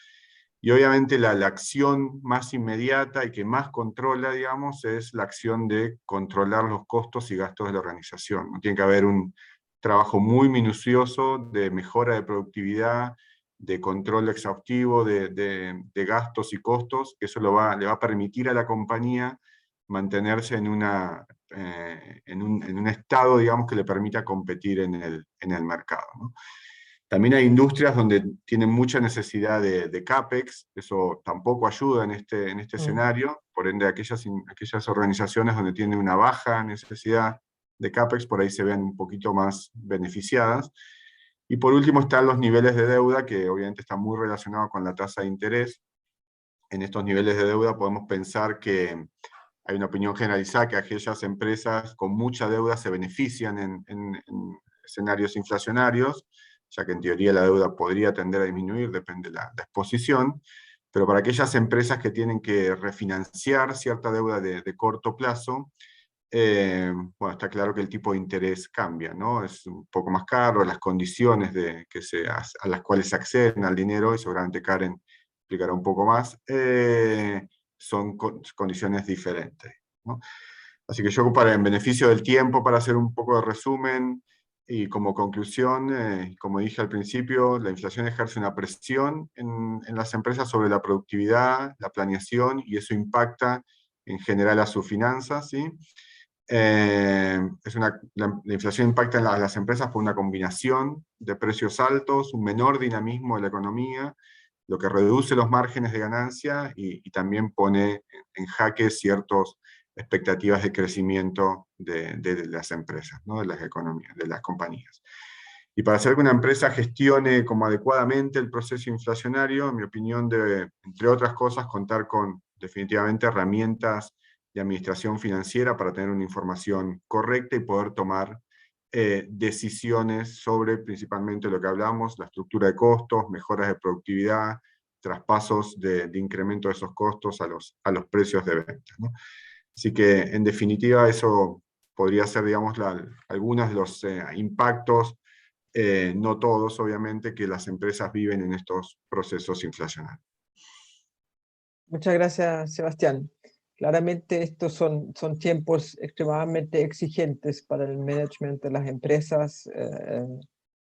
Y obviamente la acción más inmediata y que más controla, digamos, es la acción de controlar los costos y gastos de la organización. Tiene que haber un trabajo muy minucioso de mejora de productividad, de control exhaustivo de gastos y costos, que eso le va a permitir a la compañía mantenerse en un estado, digamos, que le permita competir en el mercado, ¿no? También hay industrias donde tienen mucha necesidad de CAPEX, eso tampoco ayuda en este escenario, por ende aquellas organizaciones donde tienen una baja necesidad de CAPEX, por ahí se ven un poquito más beneficiadas. Y por último están los niveles de deuda, que obviamente están muy relacionados con la tasa de interés. En estos niveles de deuda podemos pensar que hay una opinión generalizada que aquellas empresas con mucha deuda se benefician en escenarios inflacionarios, ya que en teoría la deuda podría tender a disminuir, depende de la exposición, pero para aquellas empresas que tienen que refinanciar cierta deuda de corto plazo, bueno, está claro que el tipo de interés cambia, ¿no? Es un poco más caro, las condiciones a las cuales se acceden al dinero, y seguramente Karen explicará un poco más, son condiciones diferentes, ¿no? Así que yo, en beneficio del tiempo, para hacer un poco de resumen y como conclusión, como dije al principio, la inflación ejerce una presión en las empresas sobre la productividad, la planeación, y eso impacta en general a sus finanzas, ¿sí? La inflación impacta en las empresas por una combinación de precios altos, un menor dinamismo de la economía, lo que reduce los márgenes de ganancia y también pone en jaque ciertas expectativas de crecimiento de las empresas, ¿no? De las economías, de las compañías. Y para hacer que una empresa gestione como adecuadamente el proceso inflacionario, en mi opinión, debe, entre otras cosas, contar con definitivamente herramientas de administración financiera para tener una información correcta y poder tomar decisiones sobre principalmente lo que hablamos, la estructura de costos, mejoras de productividad, traspasos de incremento de esos costos a los precios de venta, ¿no? Así que, en definitiva, eso podría ser, digamos, algunos de los impactos, no todos, obviamente, que las empresas viven en estos procesos inflacionarios. Muchas gracias, Sebastián. Claramente estos son tiempos extremadamente exigentes para el management de las empresas.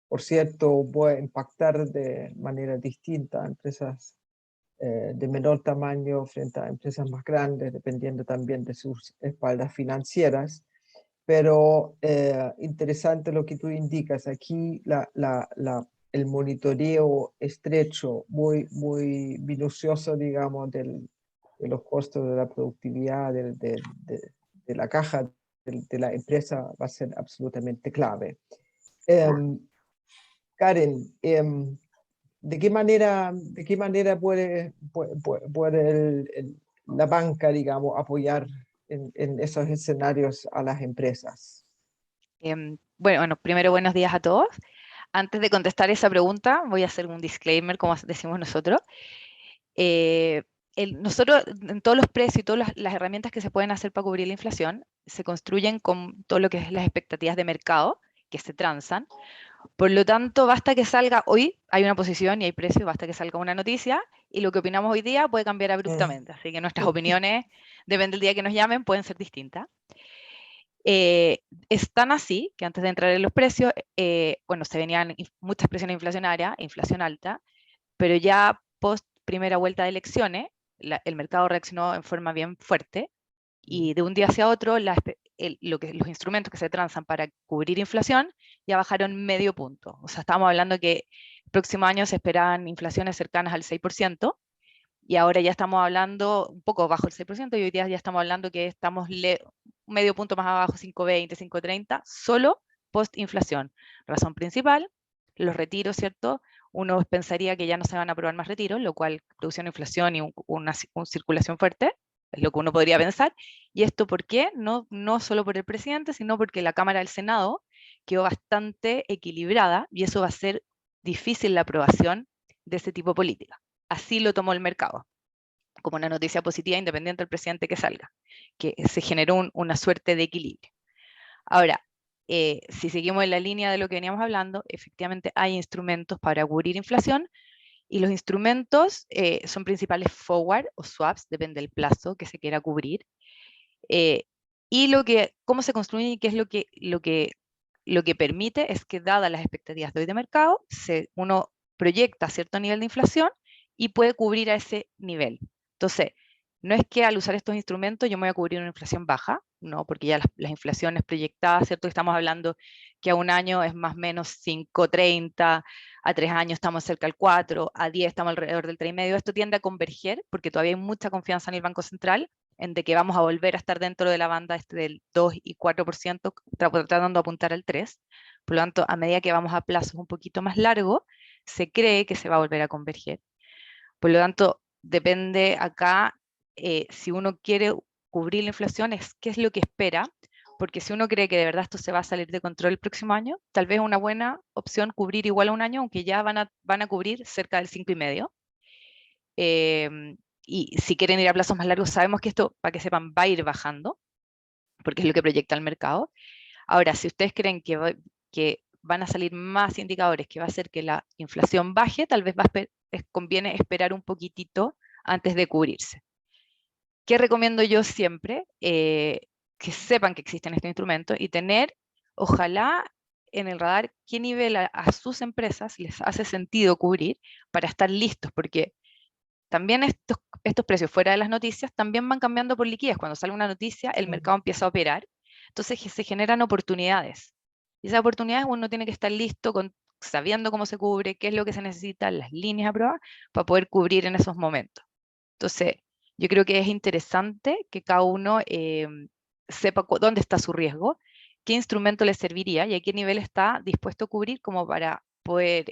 Por cierto, puede impactar de manera distinta a empresas de menor tamaño frente a empresas más grandes, dependiendo también de sus espaldas financieras. Pero interesante lo que tú indicas. Aquí el monitoreo estrecho, muy minucioso, digamos, de los costos de la productividad de la caja de la empresa va a ser absolutamente clave. Karen, ¿de qué manera puede la banca, digamos, apoyar en esos escenarios a las empresas? Bueno, primero buenos días a todos. Antes de contestar esa pregunta, voy a hacer un disclaimer, como decimos nosotros. Nosotros, en todos los precios y todas las herramientas que se pueden hacer para cubrir la inflación, se construyen con todo lo que es las expectativas de mercado, que se transan. Por lo tanto, basta que salga hoy, hay una posición y hay precio, basta que salga una noticia, y lo que opinamos hoy día puede cambiar abruptamente. Así que nuestras opiniones, depende del día que nos llamen, pueden ser distintas. Es tan así que antes de entrar en los precios, bueno, se venían muchas presiones inflacionarias, inflación alta, pero ya post primera vuelta de elecciones, el mercado reaccionó en forma bien fuerte, y de un día hacia otro los instrumentos que se transan para cubrir inflación ya bajaron medio punto. O sea, estamos hablando que el próximo año se esperan inflaciones cercanas al 6%, y ahora ya estamos hablando un poco bajo el 6%, y hoy día ya estamos hablando que estamos medio punto más abajo, 5,20, 5,30, solo post-inflación. Razón principal, los retiros, ¿cierto? Uno pensaría que ya no se van a aprobar más retiros, lo cual produce una inflación y una circulación fuerte, es lo que uno podría pensar. ¿Y esto por qué? No solo por el presidente, sino porque la Cámara del Senado quedó bastante equilibrada, y eso va a ser difícil la aprobación de ese tipo de política. Así lo tomó el mercado, como una noticia positiva independiente del presidente que salga, que se generó una suerte de equilibrio. Ahora, si seguimos en la línea de lo que veníamos hablando, efectivamente hay instrumentos para cubrir inflación, y los instrumentos son principales forward o swaps, depende del plazo que se quiera cubrir, y cómo se construye y qué es lo que permite es que, dadas las expectativas de hoy de mercado, uno proyecta cierto nivel de inflación y puede cubrir a ese nivel. Entonces, no es que al usar estos instrumentos yo me voy a cubrir una inflación baja, no, porque ya las inflaciones proyectadas, ¿cierto? Estamos hablando que a un año es más o menos 5,30, a 3 años estamos cerca del 4, a 10 estamos alrededor del 3,5. Esto tiende a converger porque todavía hay mucha confianza en el Banco Central, en de que vamos a volver a estar dentro de la banda del 2 y 4%, tratando de apuntar al 3%. Por lo tanto, a medida que vamos a plazos un poquito más largos, se cree que se va a volver a converger. Por lo tanto, depende acá, si uno quiere cubrir la inflación, qué es lo que espera, porque si uno cree que de verdad esto se va a salir de control el próximo año, tal vez es una buena opción cubrir igual a un año, aunque ya van a cubrir cerca del 5,5%. Y si quieren ir a plazos más largos, sabemos que esto, para que sepan, va a ir bajando. porque es lo que proyecta el mercado. Ahora, si ustedes creen que van a salir más indicadores que va a hacer que la inflación baje, tal vez conviene esperar un poquitito antes de cubrirse. ¿Qué recomiendo yo siempre? Que sepan que existen estos instrumentos y tener, ojalá, en el radar qué nivel a sus empresas les hace sentido cubrir para estar listos, porque también estos precios fuera de las noticias también van cambiando por liquidez. Cuando sale una noticia, el mercado empieza a operar, entonces se generan oportunidades. Y esas oportunidades uno tiene que estar listo sabiendo cómo se cubre, qué es lo que se necesita, las líneas a prueba, para poder cubrir en esos momentos. Entonces, yo creo que es interesante que cada uno sepa dónde está su riesgo, qué instrumento le serviría y a qué nivel está dispuesto a cubrir como para poder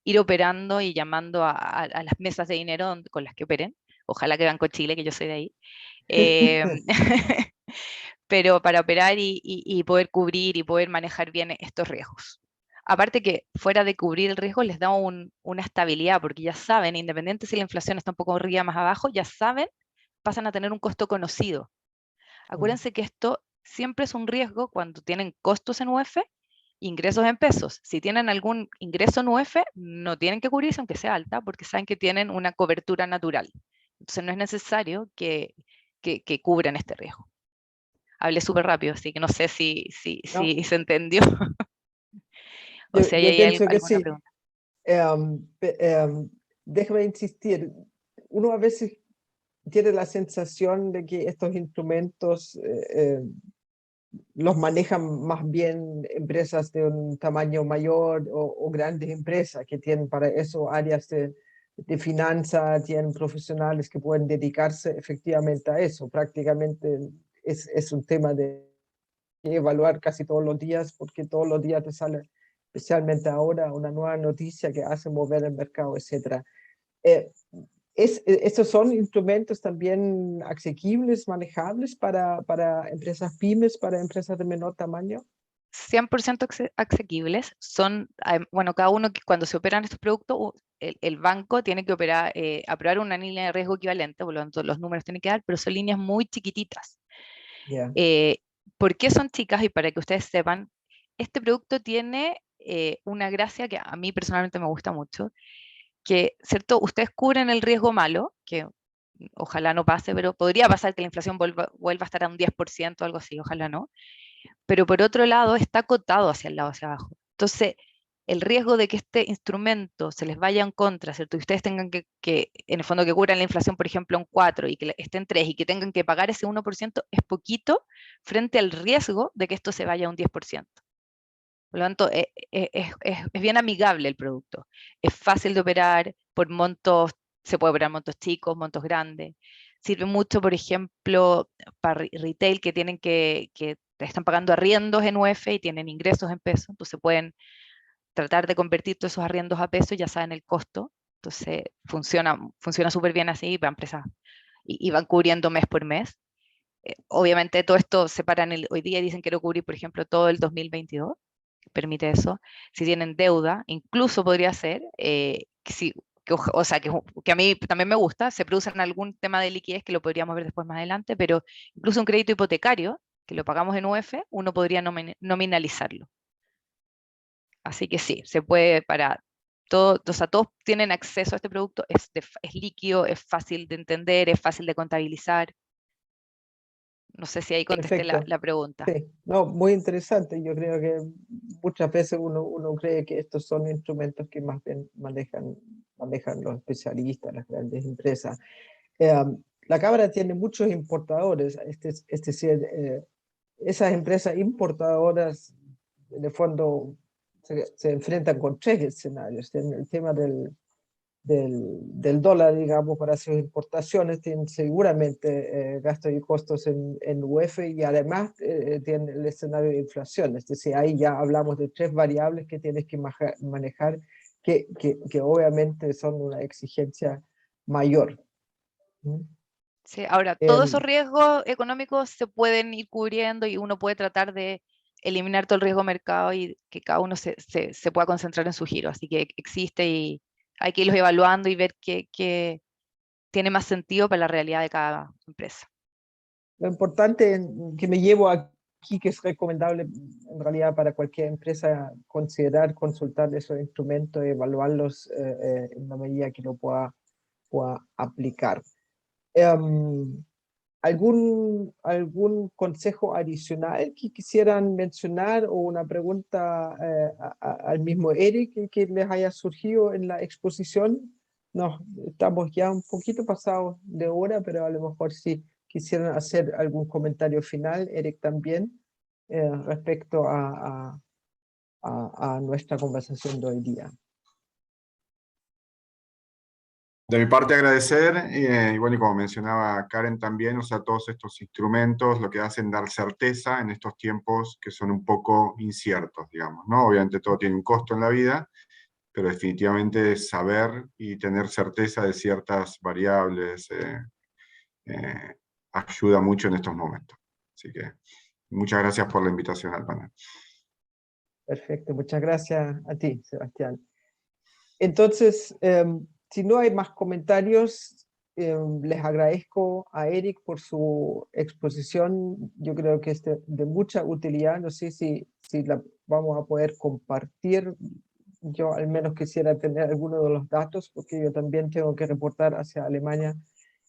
ir operando y llamando a las mesas de dinero con las que operen. Ojalá que Banco Chile, que yo soy de ahí. Pero para operar y poder cubrir y poder manejar bien estos riesgos. Aparte que fuera de cubrir el riesgo les da una estabilidad, porque ya saben, independiente si la inflación está un poco arriba más abajo, ya saben, pasan a tener un costo conocido. Acuérdense que esto siempre es un riesgo cuando tienen costos en UF, ingresos en pesos. Si tienen algún ingreso en UF, no tienen que cubrirse aunque sea alta, porque saben que tienen una cobertura natural. Entonces no es necesario que cubran este riesgo. Hablé súper rápido, así que no sé si No. se entendió. O Yo, sea, yo ¿hay pienso que alguna sí. pregunta? Déjame insistir. Uno a veces tiene la sensación de que estos instrumentos los manejan más bien empresas de un tamaño mayor o grandes empresas que tienen para eso áreas de finanzas, tienen profesionales que pueden dedicarse efectivamente a eso. Prácticamente es un tema de evaluar casi todos los días, porque todos los días te sale, especialmente ahora, una nueva noticia que hace mover el mercado, etc. ¿Estos son instrumentos también asequibles, manejables para empresas pymes, para empresas de menor tamaño? 100% asequibles. Bueno, cada uno cuando se operan estos productos, el banco tiene que aprobar una línea de riesgo equivalente, por lo tanto los números tienen que dar, pero son líneas muy chiquititas. Yeah. ¿Por qué son chicas? Y para que ustedes sepan, este producto tiene una gracia que a mí personalmente me gusta mucho, que, ¿cierto? Ustedes cubren el riesgo malo, que ojalá no pase, pero podría pasar que la inflación vuelva a estar a un 10% o algo así, ojalá no. Pero por otro lado está acotado hacia el lado, hacia abajo. Entonces, el riesgo de que este instrumento se les vaya en contra, ¿cierto? Y ustedes tengan en el fondo, que cubran la inflación, por ejemplo, en 4 y que esté en 3 y que tengan que pagar ese 1%, es poquito frente al riesgo de que esto se vaya a un 10%. Por lo tanto, es bien amigable el producto. Es fácil de operar por montos, se puede operar montos chicos, montos grandes. Sirve mucho, por ejemplo, para retail que están pagando arriendos en UF y tienen ingresos en pesos. Entonces pueden tratar de convertir todos esos arriendos a pesos, ya saben el costo. Entonces funciona súper bien así para empresas y van cubriendo mes por mes. Obviamente todo esto separan hoy día y dicen que quiero cubrir, por ejemplo, todo el 2022. Permite eso. Si tienen deuda, incluso podría ser, o sea, que a mí también me gusta, se produce en algún tema de liquidez que lo podríamos ver después más adelante, pero incluso un crédito hipotecario, que lo pagamos en UF, uno podría nominalizarlo. Así que sí, se puede para todo, o sea, todos tienen acceso a este producto, es líquido, es fácil de entender, es fácil de contabilizar. No sé si ahí contesté la pregunta. Sí, no, muy interesante. Yo creo que muchas veces uno cree que estos son instrumentos que más bien manejan los especialistas, las grandes empresas. La Cámara tiene muchos importadores, es decir, esas empresas importadoras, en el fondo, se enfrentan con tres escenarios. Tienen el tema del dólar, digamos, para sus importaciones, tienen seguramente gastos y costos en UF y además tienen el escenario de inflación. Es decir, ahí ya hablamos de tres variables que tienes que manejar, que obviamente son una exigencia mayor. Sí, ahora, todos esos riesgos económicos se pueden ir cubriendo y uno puede tratar de eliminar todo el riesgo de mercado y que cada uno se pueda concentrar en su giro. Así que existe y hay que irlos evaluando y ver qué tiene más sentido para la realidad de cada empresa. Lo importante que me llevo aquí, que es recomendable en realidad para cualquier empresa, considerar, consultar esos instrumentos, evaluarlos en la medida que lo pueda aplicar. ¿Algún consejo adicional que quisieran mencionar o una pregunta al mismo Eric que les haya surgido en la exposición? No, estamos ya un poquito pasados de hora, pero a lo mejor si quisieran hacer algún comentario final, Eric también, respecto a nuestra conversación de hoy día. De mi parte agradecer, y bueno, y como mencionaba Karen también, o sea, todos estos instrumentos lo que hacen dar certeza en estos tiempos que son un poco inciertos, digamos, ¿no? Obviamente todo tiene un costo en la vida, pero definitivamente saber y tener certeza de ciertas variables ayuda mucho en estos momentos. Así que muchas gracias por la invitación al panel. Perfecto, muchas gracias a ti, Sebastián. Entonces, si no hay más comentarios, les agradezco a Eric por su exposición. Yo creo que es de mucha utilidad. No sé si la vamos a poder compartir. Yo al menos quisiera tener algunos de los datos, porque yo también tengo que reportar hacia Alemania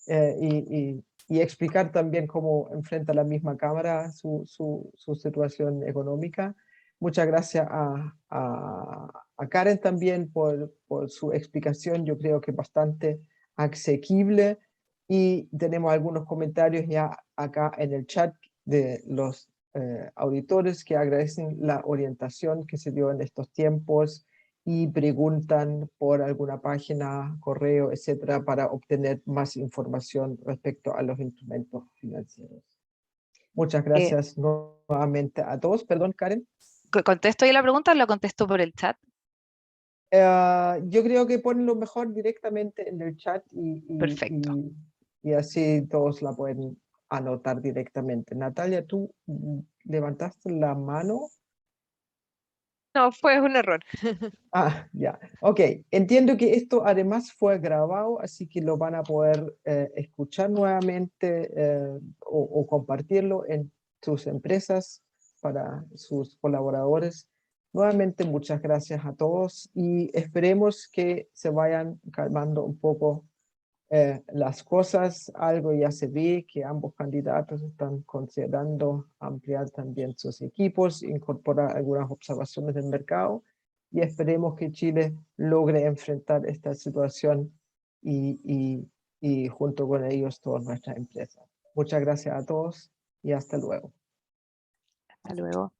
y explicar también cómo enfrenta la misma Cámara su situación económica. Muchas gracias a Karen también por su explicación. Yo creo que bastante asequible. Y tenemos algunos comentarios ya acá en el chat de los auditores que agradecen la orientación que se dio en estos tiempos y preguntan por alguna página, correo, etcétera, para obtener más información respecto a los instrumentos financieros. Muchas gracias nuevamente a todos. Perdón, Karen. ¿Contesto yo la pregunta o la contesto por el chat? Yo creo que ponlo mejor directamente en el chat Perfecto. y así todos la pueden anotar directamente. Natalia, tú levantaste la mano. No, fue un error. Ah, ya. Ok, entiendo que esto además fue grabado, así que lo van a poder escuchar nuevamente o compartirlo en sus empresas para sus colaboradores. Nuevamente, muchas gracias a todos y esperemos que se vayan calmando un poco las cosas. Algo ya se ve que ambos candidatos están considerando ampliar también sus equipos, incorporar algunas observaciones del mercado y esperemos que Chile logre enfrentar esta situación y junto con ellos todas nuestras empresas. Muchas gracias a todos y hasta luego. Hasta luego.